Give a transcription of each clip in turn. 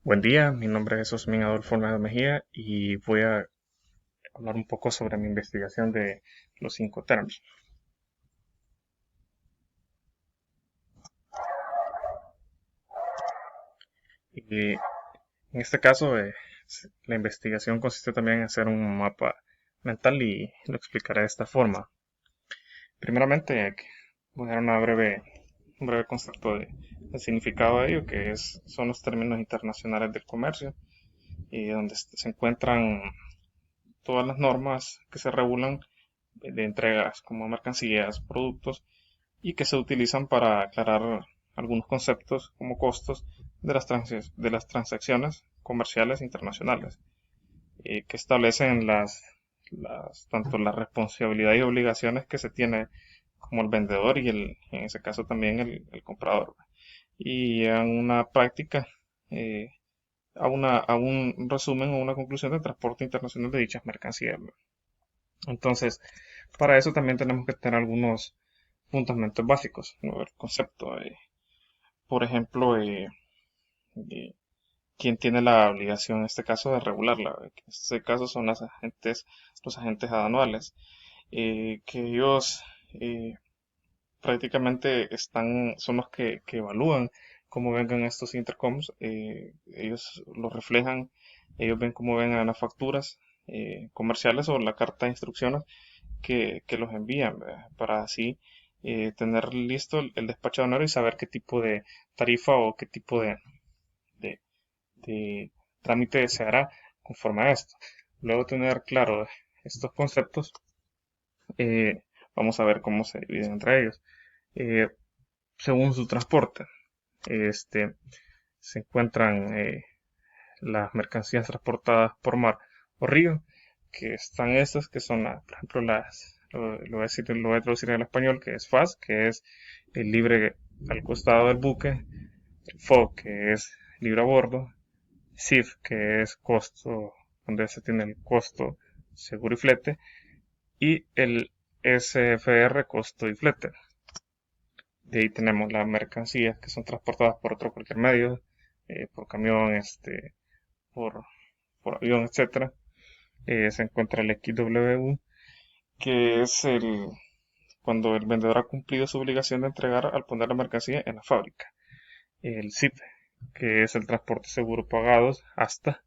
Buen día, mi nombre es Osmin Adolfo Olmedo Mejía y voy a hablar un poco sobre mi investigación de los Incoterms. Y en este caso, la investigación consiste también en hacer un mapa mental y lo explicaré de esta forma. Primeramente, voy a dar un breve concepto del significado de ello, son los términos internacionales del comercio, y donde se encuentran todas las normas que se regulan de entregas como mercancías, productos y que se utilizan para aclarar algunos conceptos como costos de las transacciones comerciales internacionales, que establecen tanto la responsabilidad y obligaciones que se tiene como el vendedor y en ese caso también el comprador. Y en una práctica, eh, a un resumen o una conclusión del transporte internacional de dichas mercancías. Entonces, para eso también tenemos que tener algunos fundamentos básicos, ¿no? El concepto, por ejemplo, eh, quién tiene la obligación en este caso de regularla. En este caso son los agentes aduanales, que ellos eh, prácticamente son los que evalúan cómo vengan estos intercoms. Ellos lo reflejan, ellos ven cómo vengan las facturas comerciales o la carta de instrucciones que los envían, ¿verdad? Para así tener listo el despacho aduanero y saber qué tipo de tarifa o qué tipo de- de trámite se hará conforme a esto. Luego de tener claro estos conceptos, eh, vamos a ver cómo se dividen entre ellos. Eh, Según su transporte, este, se encuentran las mercancías transportadas por mar o río, que están estas, que son, por ejemplo, lo voy a traducir en español, que es FAS, que es el libre al costado del buque, el FOB, que es libre a bordo, SIF, que es costo, donde se tiene el costo, seguro y flete, y el SFR, costo y flete. De ahí tenemos las mercancías que son transportadas por otro cualquier medio, por camión, por, por avión, etcétera. Se encuentra el XWU, que es cuando el vendedor ha cumplido su obligación de entregar al poner la mercancía en la fábrica. El CIP, que es el transporte seguro pagados hasta.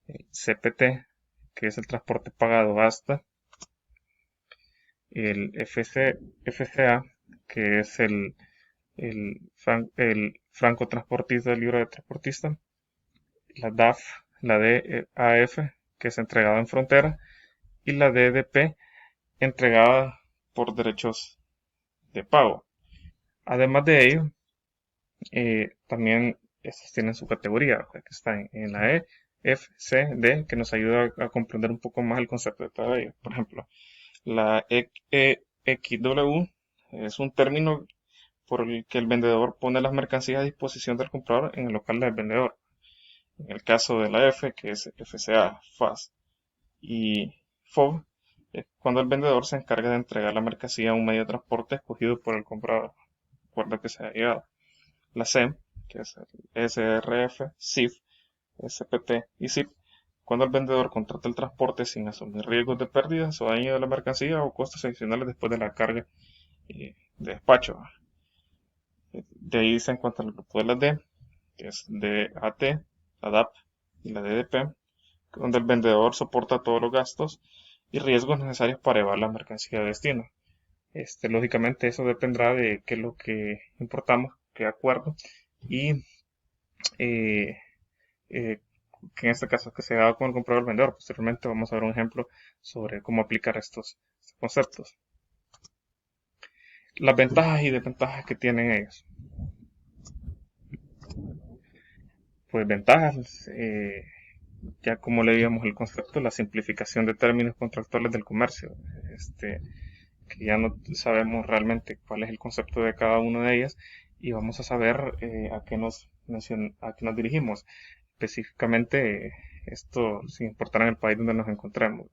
El CPT, que es el transporte pagado hasta. El FCA, que es el franco transportista, el libro de transportista. La DAF, la DAF, que es entregada en frontera. Y la DDP, entregada por derechos de pago. Además de ello, también estos tienen su categoría, que está en la E, F, C, D, que nos ayuda a comprender un poco más el concepto de todo ello. Por ejemplo, la EXW es un término por el que el vendedor pone las mercancías a disposición del comprador en el local del vendedor. En el caso de la F, que es FCA, FAS y FOB, es cuando el vendedor se encarga de entregar la mercancía a un medio de transporte escogido por el comprador, acuerdo que se ha llegado. La C, que es el SRF, SIF, SPT y SIP, cuando el vendedor contrata el transporte sin asumir riesgos de pérdidas o daño de la mercancía o costos adicionales después de la carga de despacho. De ahí se encuentra el grupo de la D, que es DAT, la DAP y la DDP, donde el vendedor soporta todos los gastos y riesgos necesarios para llevar la mercancía de destino. Lógicamente eso dependerá de qué es lo que importamos, qué acuerdo, y eh, eh, que en este caso es que se da con el comprador vendedor. Posteriormente vamos a ver un ejemplo sobre cómo aplicar estos conceptos. Las ventajas y desventajas que tienen ellos. Pues ventajas, ya como le digamos el concepto, la simplificación de términos contractuales del comercio. Este, que ya no sabemos realmente cuál es el concepto de cada una de ellas y vamos a saber a qué nos dirigimos. Específicamente, esto sin importar en el país donde nos encontremos.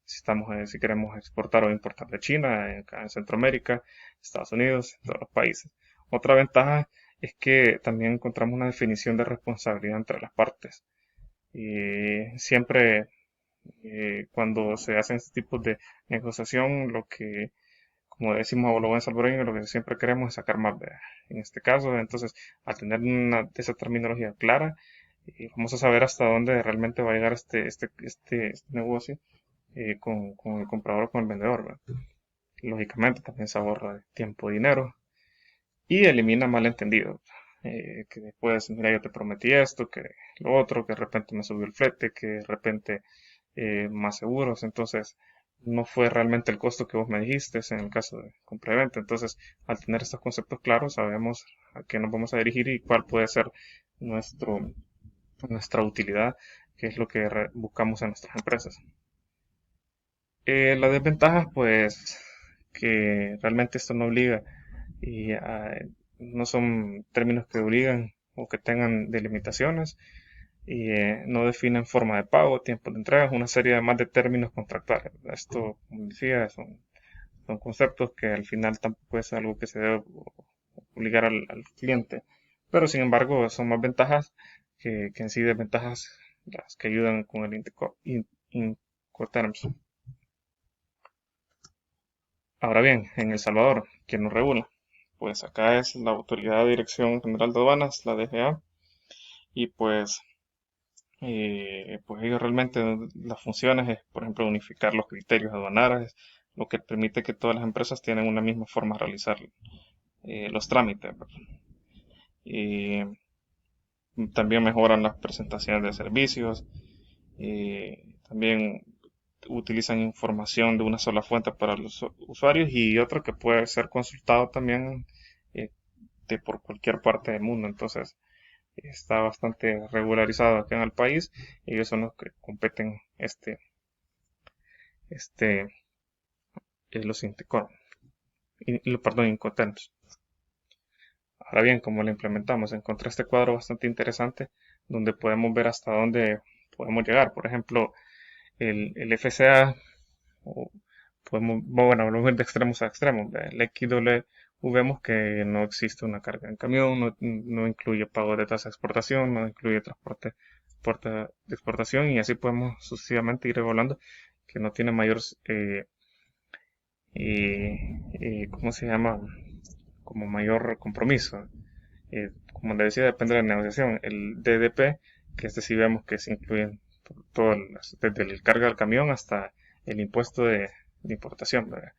Si queremos exportar o importar de China, acá en Centroamérica, Estados Unidos, todos los países. Otra ventaja es que también encontramos una definición de responsabilidad entre las partes. Y siempre cuando se hacen este tipo de negociación, lo que, como decimos a lo buen salvadoreño, lo que siempre queremos es sacar más, ¿verdad? En este caso, entonces, al tener esa terminología clara, vamos a saber hasta dónde realmente va a llegar este negocio con el comprador o con el vendedor, ¿verdad? Lógicamente también se ahorra tiempo y dinero y elimina malentendidos. Que después, mira, yo te prometí esto, que lo otro, que de repente me subió el flete, que de repente más seguros, entonces no fue realmente el costo que vos me dijiste en el caso de compra-venta. Entonces, al tener estos conceptos claros, sabemos a qué nos vamos a dirigir y cuál puede ser nuestro, nuestra utilidad, que es lo que buscamos en nuestras empresas. Las desventajas, pues, que realmente esto no obliga y no son términos que obligan o que tengan delimitaciones y no definen forma de pago, tiempo de entrega, una serie de más de términos contractuales. Esto, como decía, son conceptos que al final tampoco es algo que se debe obligar al cliente, pero sin embargo son más ventajas que en sí desventajas las que ayudan con el Incoterms. Ahora bien, en El Salvador, ¿quién nos regula? Pues acá es la Autoridad de Dirección General de Aduanas, la DGA, y pues ellos realmente las funciones es, por ejemplo, unificar los criterios aduanales, lo que permite que todas las empresas tienen una misma forma de realizar los trámites, ¿verdad? Y también mejoran las presentaciones de servicios, también utilizan información de una sola fuente para los usuarios y otro que puede ser consultado también eh, por cualquier parte del mundo. Entonces, está bastante regularizado acá en el país y ellos son los que competen este, los perdón, Incoterms. Ahora bien, como lo implementamos, encontré este cuadro bastante interesante donde podemos ver hasta dónde podemos llegar. Por ejemplo, el FCA, o bueno, hablamos de extremos a extremos. El XW vemos que no existe una carga en camión, no incluye pago de tasa de exportación, no incluye transporte de exportación y así podemos sucesivamente ir evaluando que no tiene mayor, ¿cómo se llama? Como mayor compromiso. Como le decía, depende de la negociación. El DDP, que este sí vemos que se incluyen todo desde el carga del camión hasta el impuesto de importación, ¿verdad?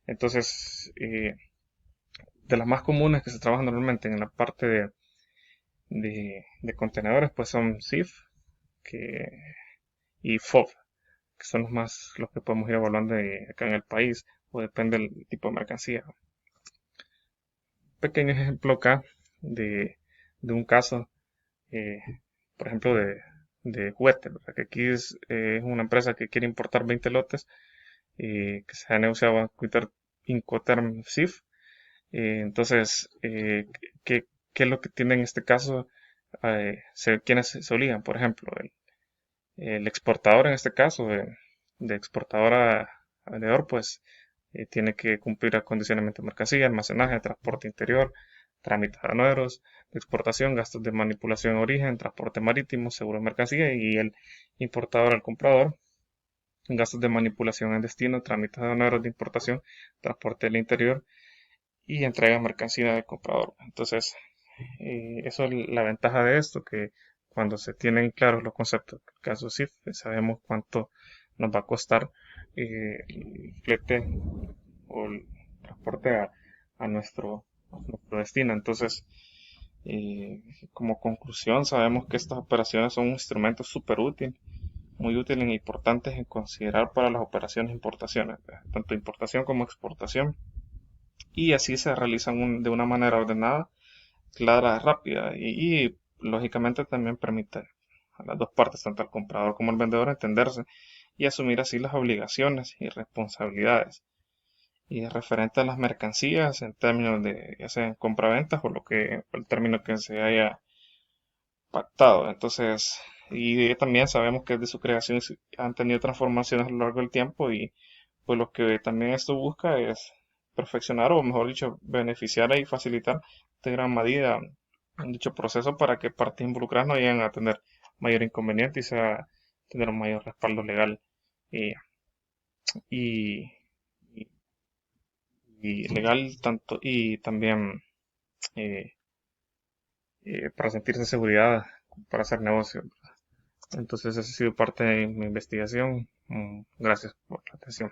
Entonces, de las más comunes que se trabajan normalmente en la parte de contenedores, pues son SIF que, y FOB, que son los que podemos ir evaluando acá en el país, o depende del tipo de mercancía. Pequeño ejemplo acá de un caso, eh, por ejemplo, de juguetes, ¿verdad? Que aquí es una empresa que quiere importar 20 lotes y que se ha negociado a Incoterm SIF. Entonces, ¿qué es lo que tiene en este caso? ¿Quiénes se obligan? Por ejemplo, el exportador en este caso, de exportador a vendedor, pues tiene que cumplir acondicionamiento de mercancía, almacenaje, transporte interior, trámites aduaneros, de exportación, gastos de manipulación de origen, transporte marítimo, seguro de mercancía y el importador al comprador, gastos de manipulación en destino, trámites aduaneros de importación, transporte del interior y entrega de mercancía del comprador. Entonces, eso es la ventaja de esto, que cuando se tienen claros los conceptos, en el caso SIF, sabemos cuánto nos va a costar el flete o el transporte a nuestro destino. Entonces, como conclusión, sabemos que estas operaciones son un instrumento súper útil, muy útil e importantes en considerar para las operaciones de importaciones, tanto importación como exportación, y así se realizan de una manera ordenada, clara, rápida lógicamente también permite a las dos partes, tanto al comprador como al vendedor, entenderse y asumir así las obligaciones y responsabilidades. Y referente a las mercancías en términos de ya sea compraventas o el término que se haya pactado. Entonces, y también sabemos que desde su creación han tenido transformaciones a lo largo del tiempo y pues lo que también esto busca es perfeccionar o mejor dicho beneficiar y facilitar de gran medida en dicho proceso para que partes involucradas no lleguen a tener mayor inconveniente y sea tener un mayor respaldo legal eh, y, y- y legal tanto y también eh, para sentirse seguridad para hacer negocio. Entonces, esa ha sido parte de mi investigación. Gracias por la atención.